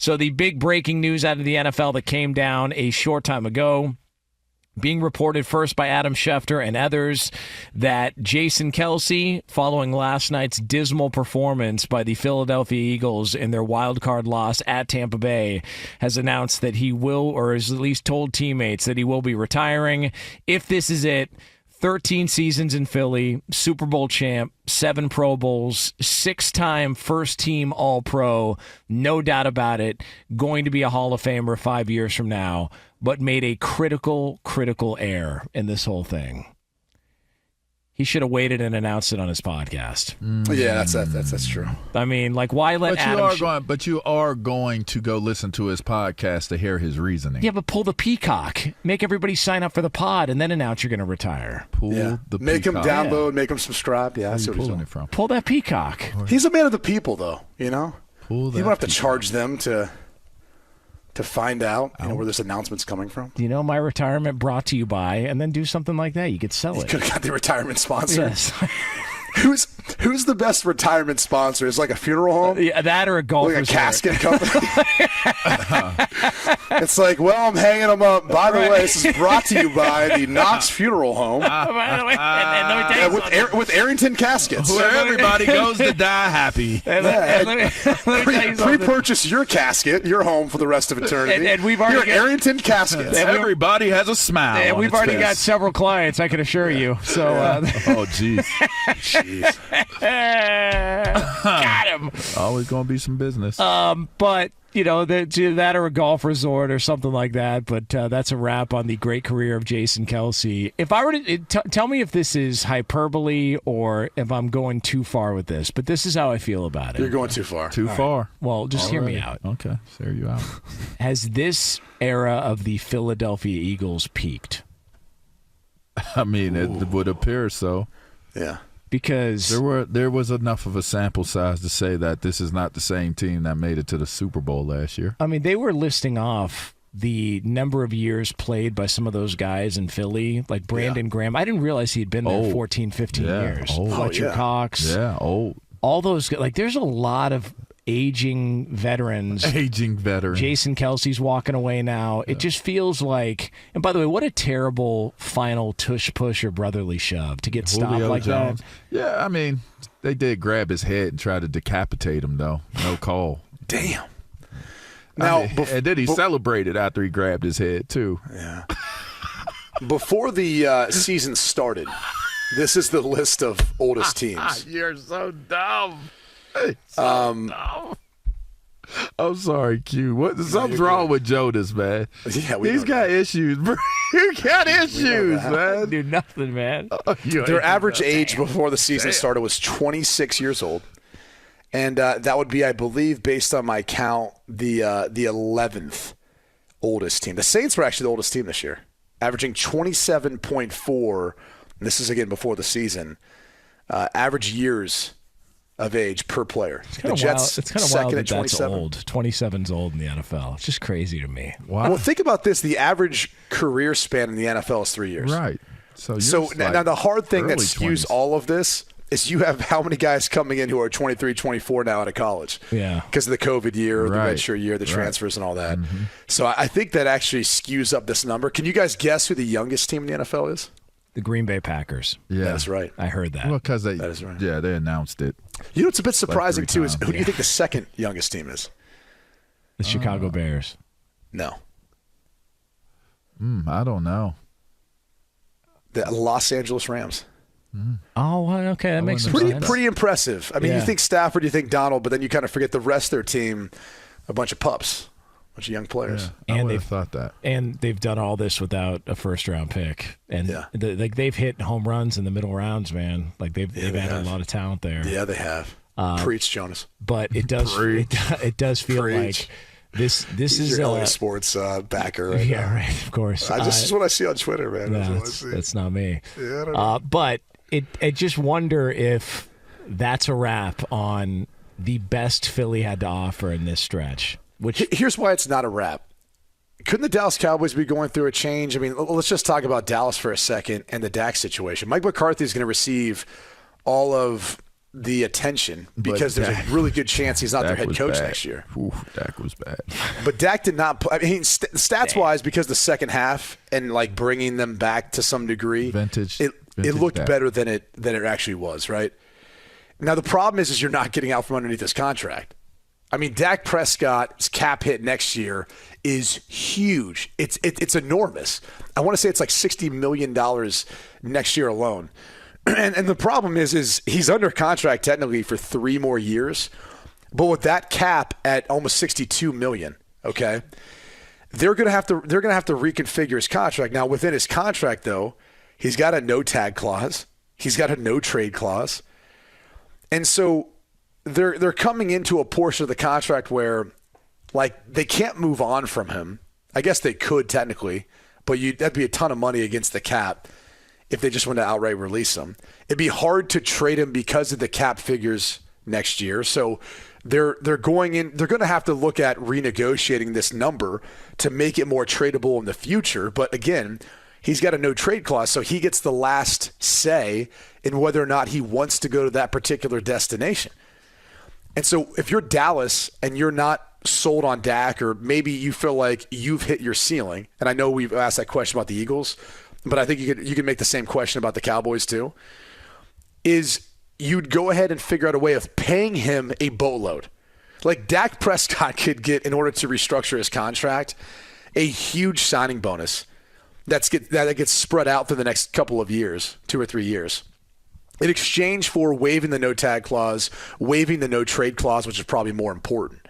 So the big breaking news out of the NFL that came down a short time ago, being reported first by Adam Schefter and others, that Jason Kelce, following last night's dismal performance by the Philadelphia Eagles in their wild card loss at Tampa Bay, has announced that he will, or has at least told teammates that he will be retiring. If this is it, 13 seasons in Philly, Super Bowl champ, 7 Pro Bowls, 6-time first-team All-Pro, no doubt about it, going to be a Hall of Famer 5 years from now, but made a critical error in this whole thing. He should have waited and announced it on his podcast. Yeah, that's true. I mean, like, why let Adam... But you are going to go listen to his podcast to hear his reasoning. Yeah, but pull the peacock. Make everybody sign up for the pod and then announce you're going to retire. Make him download, make him subscribe. Yeah, that's what he's doing. From. Pull that peacock. He's a man of the people, though, you know? You don't have to charge them to find out where this announcement's coming from. You know, my retirement brought to you by, and then do something like that. You could sell it. You could have got the retirement sponsor. Yes. Who's the best retirement sponsor? Is like a funeral home? Yeah, that or a golf like resort. A casket company. It's like, well, I'm hanging them up. By the way, this is brought to you by the Knox Funeral Home. By the way, and let me tell you with Arrington caskets. Where everybody goes to die happy. Pre-purchase your casket, your home for the rest of eternity. And we've already got Arrington caskets. Everybody has a smile. And we've already got several clients, I can assure you. So, oh, jeez. Got him. Always going to be some business. But, you know, that or a golf resort or something like that. But that's a wrap on the great career of Jason Kelce. If I were to tell me if this is hyperbole or if I'm going too far with this, but this is how I feel about it. You're going too far. Too far. Well, just hear me out. Okay, hear you out. Has this era of the Philadelphia Eagles peaked? I mean, it would appear so. Yeah. Because there was enough of a sample size to say that this is not the same team that made it to the Super Bowl last year. I mean, they were listing off the number of years played by some of those guys in Philly, like Brandon Graham. I didn't realize he'd been there 14, 15 years. Fletcher Cox. Yeah, all those guys. Like, there's a lot of aging veterans. Jason Kelce's walking away now. It just feels like, and by the way, what a terrible final tush push or brotherly shove to get stopped like Jones. That. Yeah, I mean, they did grab his head and try to decapitate him, though. No call. Damn. Now, and then he celebrated after he grabbed his head, too. Yeah. Before the season started, this is the list of oldest teams. You're so dumb. I'm sorry, Q. Something's wrong with Jonas, man. Yeah, he's got issues. You got issues, man. Do nothing, man. Their average age before the season started was 26 years old, and that would be, I believe, based on my count, the 11th oldest team. The Saints were actually the oldest team this year, averaging 27.4. And this is again before the season. Average years of age per player. The Jets, it's kind of wild that that's old. 27's old in the NFL. It's just crazy to me. Wow. Well, think about this. The average career span in the NFL is 3 years. Right. So now the hard thing that skews all of this is you have how many guys coming in who are 23, 24 now out of college. Yeah. Because of the COVID year, the redshirt year, the transfers and all that. Mm-hmm. So I think that actually skews up this number. Can you guys guess who the youngest team in the NFL is? The Green Bay Packers. Yeah. That's right. I heard that. Well, because that is right. Yeah, they announced it. You know what's a bit surprising, too, is who do you think the second youngest team is? The Chicago Bears. No. I don't know. The Los Angeles Rams. Oh, well, okay. That makes sense. Pretty impressive. I mean, you think Stafford, you think Donald, but then you kind of forget the rest of their team, a bunch of pups. A bunch of young players. Yeah, and they've thought that. And they've done all this without a first-round pick. And they've hit home runs in the middle rounds, man. Like they've added a lot of talent there. Yeah, they have. Preach, Jonas. But it does it does feel like this is your LA sports backer right now. Yeah, right. Of course. This is what I see on Twitter, man. That's not me. Yeah, I don't know. But I just wonder if that's a wrap on the best Philly had to offer in this stretch. Here's why it's not a wrap. Couldn't the Dallas Cowboys be going through a change? I mean, let's just talk about Dallas for a second and the Dak situation. Mike McCarthy is going to receive all of the attention because there's a really good chance he's not their head coach next year. Ooh, Dak was bad. But Dak did not – I mean, stats-wise, because the second half and, like, bringing them back to some degree, it looked Dak better than it actually was, right? Now, the problem is you're not getting out from underneath this contract. I mean, Dak Prescott's cap hit next year is huge. It's enormous. I want to say it's like $60 million next year alone. And the problem is he's under contract technically for 3 more years, but with that cap at almost $62 million, okay, they're gonna have to reconfigure his contract. Now within his contract though, he's got a no tag clause, he's got a no trade clause, and so they're coming into a portion of the contract where like they can't move on from him. I guess they could technically, but that'd be a ton of money against the cap. If they just want to outright release him, it'd be hard to trade him because of the cap figures next year. So they're going to have to look at renegotiating this number to make it more tradable in the future. But again, he's got a no trade clause, so he gets the last say in whether or not he wants to go to that particular destination. And so if you're Dallas and you're not sold on Dak, or maybe you feel like you've hit your ceiling, and I know we've asked that question about the Eagles, but I think you could make the same question about the Cowboys too, is you'd go ahead and figure out a way of paying him a boatload. Like Dak Prescott could get, in order to restructure his contract, a huge signing bonus that gets spread out through the next couple of years, 2 or 3 years, in exchange for waiving the no tag clause, waiving the no trade clause, which is probably more important.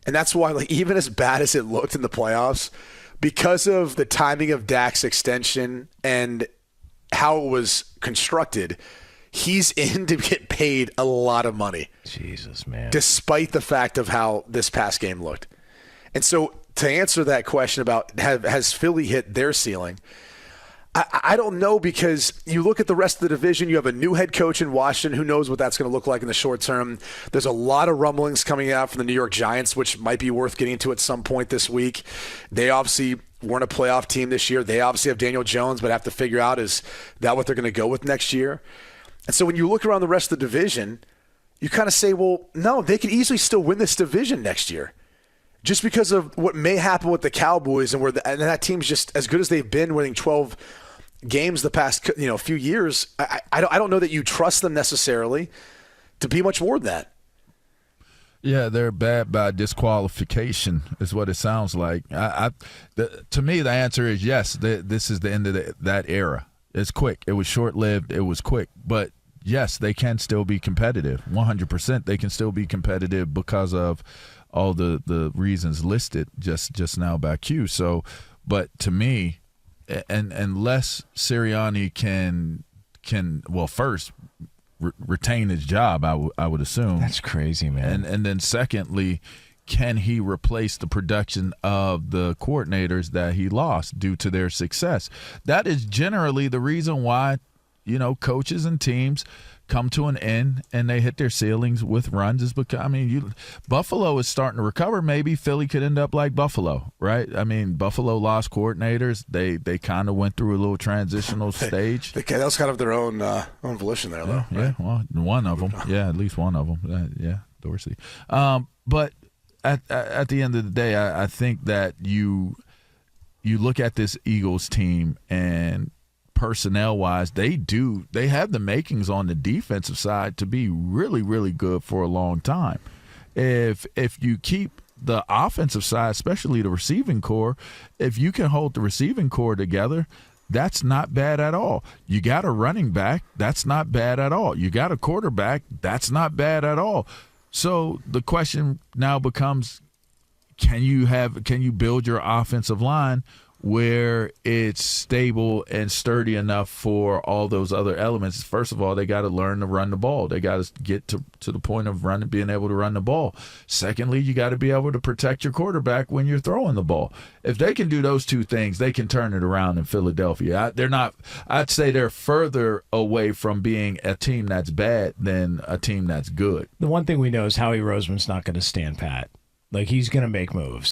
And that's why, like, even as bad as it looked in the playoffs, because of the timing of Dak's extension and how it was constructed, he's in to get paid a lot of money. Jesus, man. Despite the fact of how this past game looked. And so to answer that question about has Philly hit their ceiling, I don't know, because you look at the rest of the division, you have a new head coach in Washington. Who knows what that's going to look like in the short term. There's a lot of rumblings coming out from the New York Giants, which might be worth getting into at some point this week. They obviously weren't a playoff team this year. They obviously have Daniel Jones, but have to figure out, is that what they're going to go with next year? And so when you look around the rest of the division, you kind of say, well, no, they could easily still win this division next year. Just because of what may happen with the Cowboys and and that team's just as good as they've been, winning 12 games the past few years. I don't know that you trust them necessarily to be much more than that. Yeah, they're bad by disqualification is what it sounds like. To me, the answer is yes. This is the end of that era. It's quick. It was short-lived. It was quick. But, yes, they can still be competitive. 100% they can still be competitive because of all the reasons listed just now by Q. So, but to me, and unless Sirianni can first retain his job, I would assume. That's crazy, man. And then secondly, can he replace the production of the coordinators that he lost due to their success? That is generally the reason why, coaches and teams come to an end and they hit their ceilings with runs, is because, Buffalo is starting to recover. Maybe Philly could end up like Buffalo, right? Buffalo lost coordinators. They kind of went through a little transitional stage. That was kind of their own volition there, though. Yeah, well, one of them. Yeah, at least one of them. Dorsey. But at the end of the day, I think that you look at this Eagles team, and personnel-wise, they have the makings on the defensive side to be really, really good for a long time. If you keep the offensive side, especially the receiving core, if you can hold the receiving core together, that's not bad at all. You got a running back, that's not bad at all. You got a quarterback, that's not bad at all. So the question now becomes, can you build your offensive line where it's stable and sturdy enough for all those other elements? First of all, they got to learn to run the ball. They got to get to the point of being able to run the ball. Secondly, you got to be able to protect your quarterback when you're throwing the ball. If they can do those two things, they can turn it around in Philadelphia. I'd say they're further away from being a team that's bad than a team that's good. The one thing we know is Howie Roseman's not going to stand pat. Like, he's going to make moves.